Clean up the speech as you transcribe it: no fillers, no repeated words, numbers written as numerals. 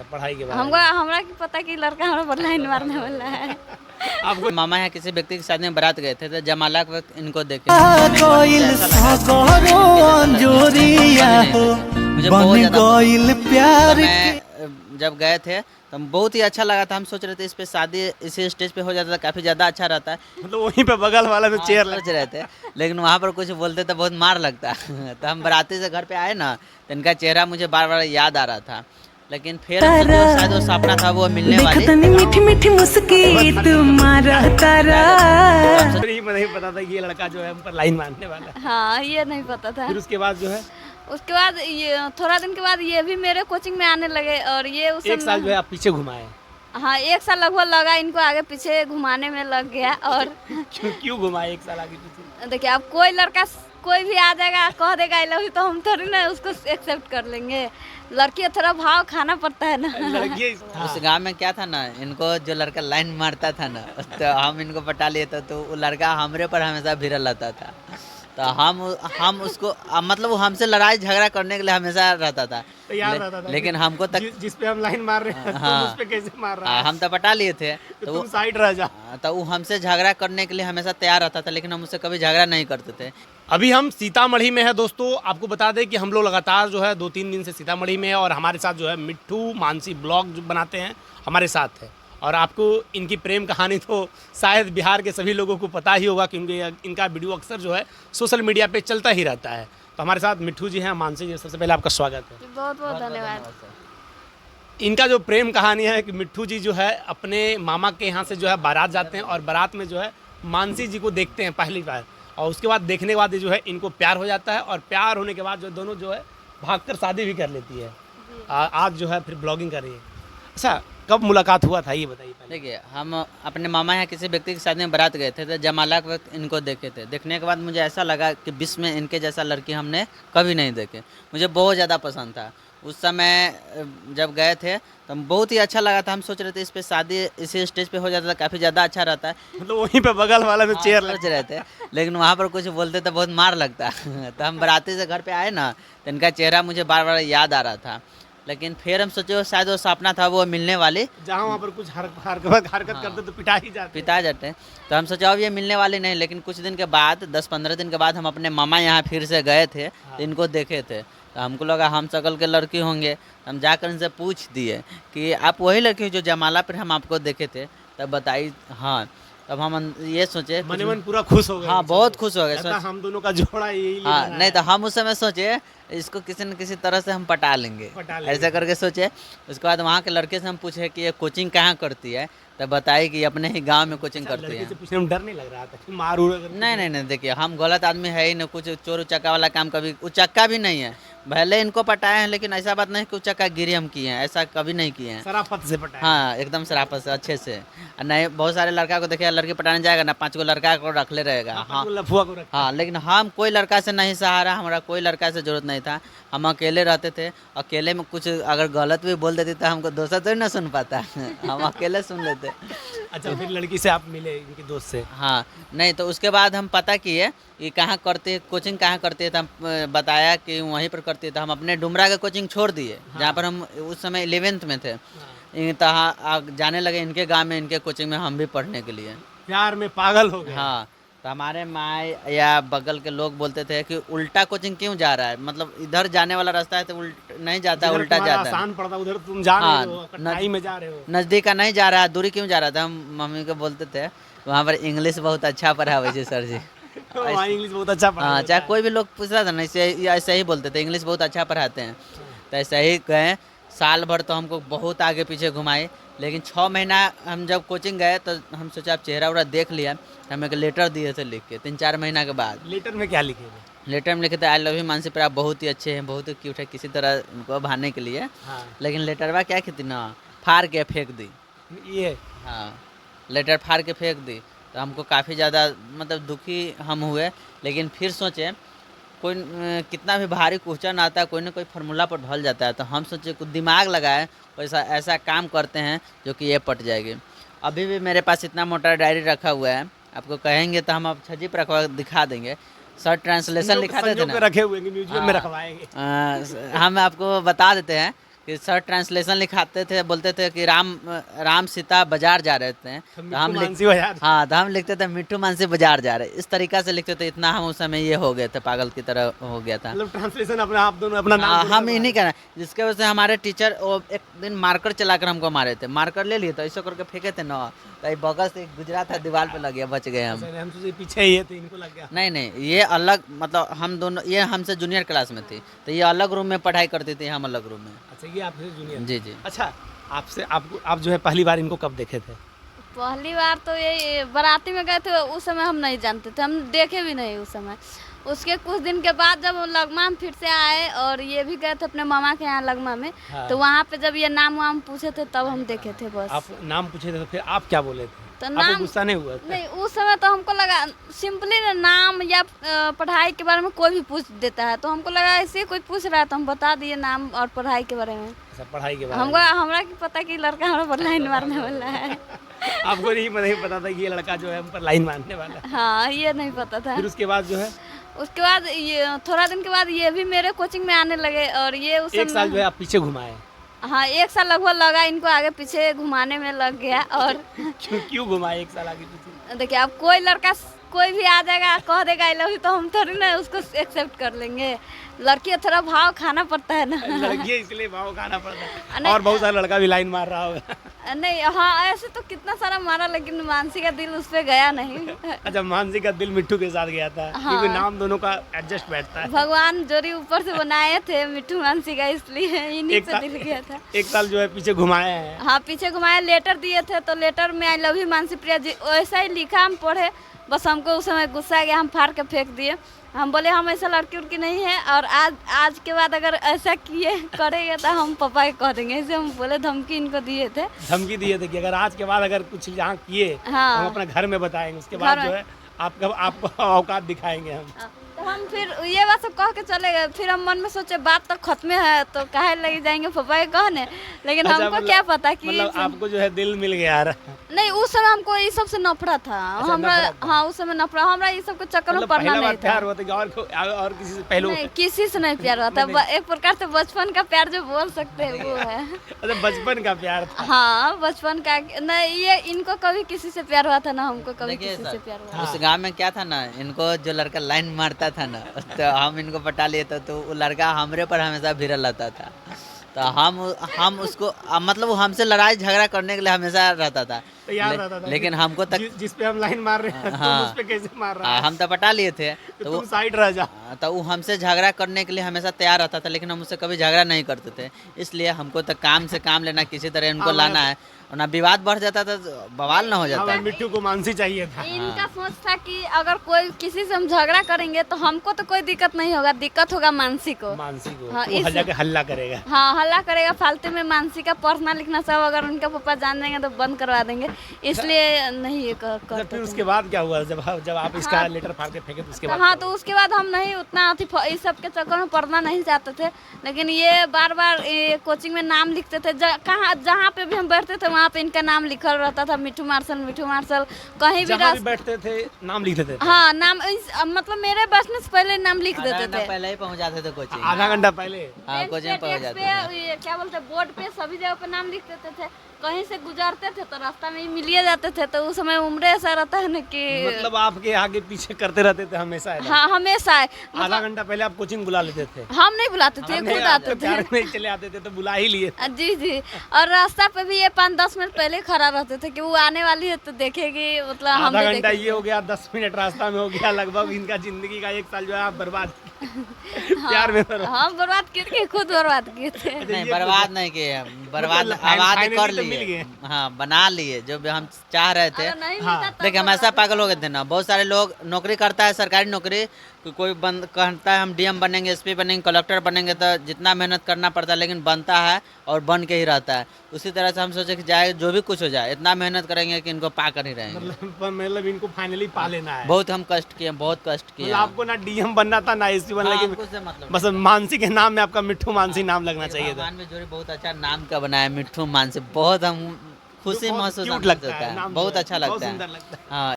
Sir पढ़ाई के बारे हमको हमरा की पता कि लड़का हमरा पर लाइन मारने वाला है। आपको मामा यहाँ किसी व्यक्ति की शादी में बारात गए थे तो जमाला के वक्त इनको देखे मुझे बहुत ज़्यादा मैं जब गए थे तो बहुत ही अच्छा लगा था। हम सोच रहे थे इस पे शादी इसी स्टेज पे हो जाता था काफ़ी ज़्यादा अच्छा रहता है। मतलब वहीं पे बगल वाला में चेयर सोच रहे थे लेकिन वहाँ पर कुछ बोलते तो बहुत मार लगता तो हम बाराती से घर पे आए ना तो इनका चेहरा मुझे बार बार याद आ रहा था। लेकिन फिर शायद वो सपना था वो मिलने वाली। मीठी मीठी मुस्की तुम्हारा तारा। नहीं पता था कि ये लड़का जो है हम पर लाइन मारने वाला है। हाँ ये नहीं पता था। फिर उसके बाद जो है उसके बाद ये थोड़ा दिन के बाद ये भी मेरे कोचिंग में आने लगे और ये उस एक साल जो है आप पीछे घुमाए। हाँ 1 साल लगभग लगा इनको आगे पीछे घुमाने में लग गया। और क्यों घुमाए 1 साल आगे पीछे? देखिए अब कोई लड़का कोई भी आ जाएगा कह देगा आई लव यू तो हम थोड़ी ना उसको एक्सेप्ट कर लेंगे। लड़की थोड़ा भाव खाना पड़ता है ना। लड़की उस गांव में क्या था ना इनको जो लड़का लाइन मारता था ना तो हम इनको पटा लिए थे तो वो लड़का हमरे पर हमेशा भिड़ल रहता था। तो हम उसको मतलब वो हमसे लड़ाई झगड़ा करने के लिए हमेशा रहता था। तैयार रहता था लेकिन हमको तक जिस पे हम लाइन मार रहे हैं हाँ, तुम उस पे कैसे मार रहा है? हम तो पटा लिए थे तो तो तुम साइड रह जा। तो वो हमसे झगड़ा करने के लिए हमेशा तैयार रहता था लेकिन हम उससे कभी झगड़ा नहीं करते थे। अभी हम सीतामढ़ी में है दोस्तों। आपको बता दें कि हम लोग लगातार जो है 2-3 दिन से सीतामढ़ी में है और हमारे साथ जो है मिट्ठू मानसी ब्लॉग जो बनाते हैं हमारे साथ है। और आपको इनकी प्रेम कहानी तो शायद बिहार के सभी लोगों को पता ही होगा क्योंकि इनका वीडियो अक्सर जो है सोशल मीडिया पे चलता ही रहता है। तो हमारे साथ मिट्ठू जी हैं, मानसी जी, सबसे पहले आपका स्वागत है। बहुत बहुत धन्यवाद। इनका जो प्रेम कहानी है कि मिट्ठू जी जो है अपने मामा के यहाँ से जो है बारात जाते हैं और बारात में जो है मानसी जी को देखते हैं पहली बार और उसके बाद देखने के बाद जो है इनको प्यार हो जाता है और प्यार होने के बाद जो दोनों जो है भागकर शादी भी कर लेती है। आज जो है फिर ब्लॉगिंग कर रही है। अच्छा कब मुलाकात हुआ था ये बताइए पहले। देखिए हम अपने मामा यहाँ किसी व्यक्ति की शादी में बारात गए थे तो जमाला के वक्त इनको देखे थे। देखने के बाद मुझे ऐसा लगा कि विश्व में इनके जैसा लड़की हमने कभी नहीं देखे। मुझे बहुत ज़्यादा पसंद था। उस समय जब गए थे तो बहुत ही अच्छा लगा था। हम सोच रहे थे इस पे शादी इसी स्टेज पे हो जाता था काफ़ी ज़्यादा अच्छा रहता है। मतलब वहीं पे बगल वाला में चेयर सोच रहे थे लेकिन वहाँ पर कुछ बोलते तो बहुत मार लगता तो हम बाराती से घर पे आए ना तो इनका चेहरा मुझे बार बार याद आ रहा था। लेकिन फिर हम सोचे शायद वो सपना था वो मिलने वाली। जहाँ वहाँ पर कुछ हरकत करते तो पिटा जाते हैं तो हम सोचा अब ये मिलने वाले नहीं। लेकिन कुछ दिन के बाद 10-15 दिन के बाद हम अपने मामा यहाँ फिर से गए थे तो इनको देखे थे तो हमको लगा हम शकल के लड़की होंगे। हम जाकर इनसे पूछ दिए कि आप वही लड़की हो जो जमाला पर हम आपको देखे थे। तब बताई हाँ। तब हम ये सोचे मन पूरा खुश हो गए। हाँ बहुत खुश हो गए। हम दोनों का जोड़ा यही हाँ नहीं तो हम उस समय सोचे इसको किसी न किसी तरह से हम पटा लेंगे ऐसा करके सोचे। उसके बाद वहाँ के लड़के से हम पूछे कि ये कोचिंग कहाँ करती है तब बताई कि अपने ही गांव में कोचिंग करती है। पूछने में डर नहीं लग रहा था कि मार नहीं देखिए हम गलत आदमी है ही नहीं। कुछ चोर उचक्का वाला काम कभी उचक्का भी नहीं है। भले इनको पटाए हैं लेकिन ऐसा बात नहीं कि उचक्का गिरी हम किए हैं। ऐसा कभी नहीं किए हैं। शराफत से पटाए। हाँ एकदम शराफत से अच्छे से। नहीं बहुत सारे लड़का को देखिए लड़की पटाने जाएगा ना 5 गो लड़का को रख ले रहेगा। हाँ लेकिन हम कोई लड़का से नहीं सहारा। हमारा कोई लड़का से जरूरत नहीं था। हम अकेले रहते थे। अकेले में कुछ अगर गलत भी बोल देते तो हमको दूसरा तो ना सुन पाता हम अकेले सुन लेते। अच्छा फिर लड़की से आप मिले इनके दोस्त से? हाँ नहीं तो उसके बाद हम पता किए कि कहाँ करते कोचिंग कहाँ करते है तो हम बताया कि वहीं पर करते है। तो हम अपने डुमरा का कोचिंग छोड़ दिए। हाँ। जहाँ पर हम उस समय 11th में थे। हाँ। जाने लगे इनके गांव में इनके कोचिंग में हम भी पढ़ने के लिए। प्यार में पागल हो गए। हाँ तो हमारे माँ या बगल के लोग बोलते थे कि उल्टा कोचिंग क्यों जा रहा है। मतलब इधर जाने वाला रास्ता है तो नहीं जाता उल्टा जाता है। आसान पड़ता उधर तुम जा रहे हो कठिनाई में जा रहे हो। नज़दीक का नहीं जा रहा है दूरी क्यों जा रहा था। हम मम्मी को बोलते थे वहाँ पर इंग्लिश बहुत अच्छा पढ़ावे जी सर जी। इंग्लिश बहुत अच्छा पढ़ा। हाँ चाहे कोई भी लोग पूछ रहा था ना ऐसे ही बोलते थे इंग्लिश बहुत अच्छा पढ़ाते हैं। तो ऐसे ही गए साल भर तो हमको बहुत आगे पीछे घुमाए। लेकिन 6 महीना हम जब कोचिंग गए तो हम सोचा आप चेहरा उहरा देख लिया। हम एक लेटर दिए थे लिख के 3-4 महीना के बाद। लेटर में क्या लिखे थे? लेटर में लिखे थे आई लव यू मानसी पर आप बहुत ही अच्छे हैं बहुत ही क्यूट है किसी तरह उनको भाने के लिए। हाँ। लेकिन लेटरवा क्या की थी ना फाड़ के फेंक दी। ये हाँ लेटर फाड़ के फेंक दी तो हमको काफ़ी ज़्यादा मतलब दुखी हम हुए। लेकिन फिर सोचे कोई कितना भी भारी क्वेश्चन आता है कोई ना कोई फार्मूला पर ढल जाता है। तो हम सोचे कुछ दिमाग लगाए ऐसा काम करते हैं जो कि ये पट जाएगी। अभी भी मेरे पास इतना मोटा डायरी रखा हुआ है आपको कहेंगे तो हम अब छजी पर रखवा दिखा देंगे। सर ट्रांसलेशन लिखा देते ना रखे हुए म्यूजियम में रखवाएंगे। हम आपको बता देते हैं कि सर ट्रांसलेशन लिखाते थे, बोलते थे कि राम सीता बाजार जा रहे थे, तो हम मानसी बाजार। हाँ, तो हम लिखते थे मिट्टू मानसी बाजार जा रहे, इस तरीका से लिखते थे। इतना हम उस समय ये हो गए थे, पागल की तरह हो गया था। मतलब ट्रांसलेशन अपना आप दोनों अपना नाम दोनों हम का इन्हीं का, जिसके वजह से हमारे टीचर वो एक दिन मार्कर चलाकर हमको मारे थे। मार्कर ले लिए तो ऐसा करके फेंके थे ना, तो बगल से गुजरा था, दीवार पे लग गया, बच गए हम। अच्छा, हम सोचे पीछे ही है तो इनको लग गया। नहीं, ये अलग, मतलब हम दोनों, ये हमसे जूनियर क्लास में थी, तो ये अलग रूम में पढ़ाई करती थी, हम अलग रूम में। अच्छा, ये आपसे जूनियर। जी। अच्छा, आप जो है पहली बार इनको कब देखे थे? पहली बार तो ये बाराती में गए थे, उस समय हम नहीं जानते थे, हम देखे भी नहीं उस समय। उसके कुछ दिन के बाद जब लगमा में फिर से आए और ये भी गए थे अपने मामा के यहाँ लगमा में, हाँ। तो वहाँ पे जब ये नाम वाम पूछे थे तब हम देखे थे बस। आप नाम पूछे थे तो फिर आप क्या बोले थे? तो आपको नाम गुस्सा नहीं हुआ था? नहीं, उस समय तो हमको लगा सिंपली नाम या पढ़ाई के बारे में कोई भी पूछ देता है, तो हमको लगा ऐसे कोई पूछ रहा है तो हम बता दिए नाम और पढ़ाई के बारे में। अच्छा, पढ़ाई के बारे हमको हमरा की पता कि लड़का हमारा पर लाइन मारने वाला है। आपको नहीं पता था कि ये लड़का जो है हम पर लाइन मारने वाला है? हाँ, ये नहीं पता था। फिर उसके बाद जो है उसके बाद ये थोड़ा दिन के बाद ये भी मेरे कोचिंग में आने लगे और ये उस एक साल जो है आप पीछे घुमाए। हाँ, एक साल लगभग लगा इनको आगे पीछे घुमाने में लग गया। और क्यों घुमाए एक साल आगे पीछे? देखिए, अब कोई लड़का कोई भी आ जाएगा कह देगा आई लव यू, तो हम थोड़ी ना उसको एक्सेप्ट कर लेंगे। लड़की थोड़ा भाव खाना पड़ता है ना। लड़की है इसलिए भाव खाना पड़ता है। नहीं, और बहुत सारा लड़का भी लाइन मार रहा होगा। नहीं, हाँ, ऐसे तो कितना सारा मारा, लेकिन मानसी का दिल उस पे गया नहीं। अच्छा, मानसी का दिल मिट्टू के साथ गया था। हाँ। क्योंकि नाम दोनों का एडजस्ट बैठता है। भगवान जोड़ी ऊपर से बनाए थे मिट्टू मानसी का, इसलिए इन्हीं से दिल गया था। एक साल जो है पीछे घुमाए हैं। हाँ, पीछे घुमाए, लेटर दिए थे, तो लेटर में I love you Mansi Priya ji वैसा ही लिखा, हम पढ़े, बस हमको उस समय गुस्सा आ गया, हम फाड़ के फेंक दिए। हम बोले हम ऐसा लड़की उड़की नहीं है, और आज के बाद अगर ऐसा किए करेंगे तो हम पापा के कह देंगे, ऐसे हम बोले, धमकी इनको दिए थे। धमकी दिए थे कि अगर आज के बाद अगर कुछ यहाँ किए हाँ। तो हम अपने घर में बताएंगे, उसके बाद घर में। जो है आपको औकात दिखाएंगे हम। तो हम फिर ये बात सब कह के चले गए। फिर हम मन में सोचे बात तो खत्म है, तो काहे लगी जाएंगे पापा के कहने, लेकिन अच्छा, हमको मतलब- क्या पता कि मतलब आपको जो है दिल मिल गया रहा। नहीं, उस समय हमको ये सब से नफरत था। हमरा नफरत था। हाँ, उस समय नफरत, हमरा ये सब के चक्कर में मतलब पड़ना पहला बार नहीं था। प्यार हुआ था कि और किसी से पहले नहीं, किसी से नहीं प्यार हुआ था। एक प्रकार से बचपन का प्यार जो बोल सकते हैं वो है। अच्छा, बचपन का प्यार था। हाँ, बचपन का नहीं, ये इनको कभी किसी से प्यार हुआ था ना, हमको कभी देखिए किसी सर, से प्यार हुआ। उस गांव में क्या था ना, इनको जो लड़का लाइन मारता था ना, तो हम इनको पटा लिए थे, तो वो लड़का हमरे पर हमेशा भिड़ल रहता था। तो हम उसको मतलब वो हमसे लड़ाई झगड़ा करने के लिए हमेशा रहता था। तैयार रहता था। लेकिन हमको तक जिस पे हम लाइन मार रहे हैं, तुम हाँ। उस पे कैसे मार रहा है? हम तो पटा लिए थे, तो तो तुम वो साइड रह जा। तो वो हमसे झगड़ा करने के लिए हमेशा तैयार रहता था, लेकिन हम उससे कभी झगड़ा नहीं करते थे। इसलिए हमको तो काम से काम लेना, किसी तरह इनको लाना है, और ना विवाद बढ़ जाता था तो बवाल ना हो जाता हमें है। मिट्टू को मानसी चाहिए था। इनका सोच था कि अगर कोई किसी से हम झगड़ा करेंगे तो हमको तो कोई दिक्कत नहीं होगा, दिक्कत होगा मानसी को। मानसी को हाँ, तो वो जाके हल्ला करेगा। हाँ, हल्ला करेगा फालतू में। मानसी का पढ़ना लिखना सब अगर उनके पापा जान देंगे तो बंद करवा देंगे, इसलिए नहीं ये अच्छा, करते फिर थे। उसके बाद क्या हुआ जब आप इसका लेटर फाड़ के फेंके तो उसके बाद हाँ, क्या तो उसके बाद हम नहीं उतना इस सब के चक्कर में पढ़ना नहीं चाहते थे, लेकिन ये बार बार कोचिंग में नाम लिखते थे। जहाँ पे भी हम बैठते थे वहाँ पे इनका नाम लिखल रहता था, मिट्टू मार्शल। कहीं भी जहाँ भी बैठते थे नाम लिख देते थे। हाँ, नाम मतलब मेरे बैठने से पहले नाम लिख आधा देते घंटा थे। पहले ही पहुंच जाते थे कोचिंग। आधा घंटा पहले। हाँ, बेंच कोचिंग पे, पहुंच डेस्क जाते पे, थे। ये क्या बोलते हैं, बोर्ड पे सभी जगह पे नाम लिख देते थे। कहीं से गुजरते थे तो रास्ता में ही मिलिए जाते थे, तो उस समय उम्र ऐसा रहता है ना कि मतलब आपके आगे पीछे करते रहते थे हमेशा ऐसा? हाँ, हमेशा आधा घंटा पहले आप कोचिंग बुला लेते थे? हम नहीं बुलाते थे, नहीं, खुद आप आते तो थे। प्यार में ही चले आते थे तो बुला ही लिए। जी जी, और रास्ता पे भी ये 5-10 मिनट पहले खड़ा रहते थे कि वो आने वाली है तो देखेगी, मतलब हम आधा भी घंटा देखेंगे। ये हो गया, 10 मिनट रास्ता में हो गया, लगभग इनका जिंदगी का 1 साल जो है आप बर्बाद प्यार में बर्बाद। हम बर्बाद किए, खुद बर्बाद किए थे। नहीं, बर्बाद नहीं किए हम, बर्बाद मतलब आबाद फाइनली कर तो मिल लिए। गए। हाँ, बना लिए जो भी हम चाह रहे थे। अगर नहीं हाँ। मिलता तब देखिए, हम ऐसा पागल हो गए थे ना, बहुत सारे लोग नौकरी करता है, सरकारी नौकरी, कोई कहता है हम डीएम बनेंगे, एसपी बनेंगे, कलेक्टर बनेंगे, तो जितना मेहनत करना पड़ता है, लेकिन बनता है और बन के ही रहता है। उसी तरह से हम सोचे कि जाए जो भी कुछ हो जाए, इतना मेहनत करेंगे कि इनको पा कर ही रहेंगे। मतलब इनको फाइनली पा लेना है। बहुत हम कष्ट किए, बहुत कष्ट किए। मतलब आपको ना डीएम बनना था ना एसपी बनना, हाँ, लेकिन हमको से मतलब बस मानसी के नाम में आपका मिट्टू मानसी नाम लगना चाहिए था। भगवान में जोड़ी बहुत अच्छा नाम का बनाया, मिट्टू मानसी। बहुत हम खुशी बहुत महसूस क्यूट हमको लगता होता है है, नाम जो बहुत है, अच्छा बहुत लगता है। सुंदर लगता है। हाँ।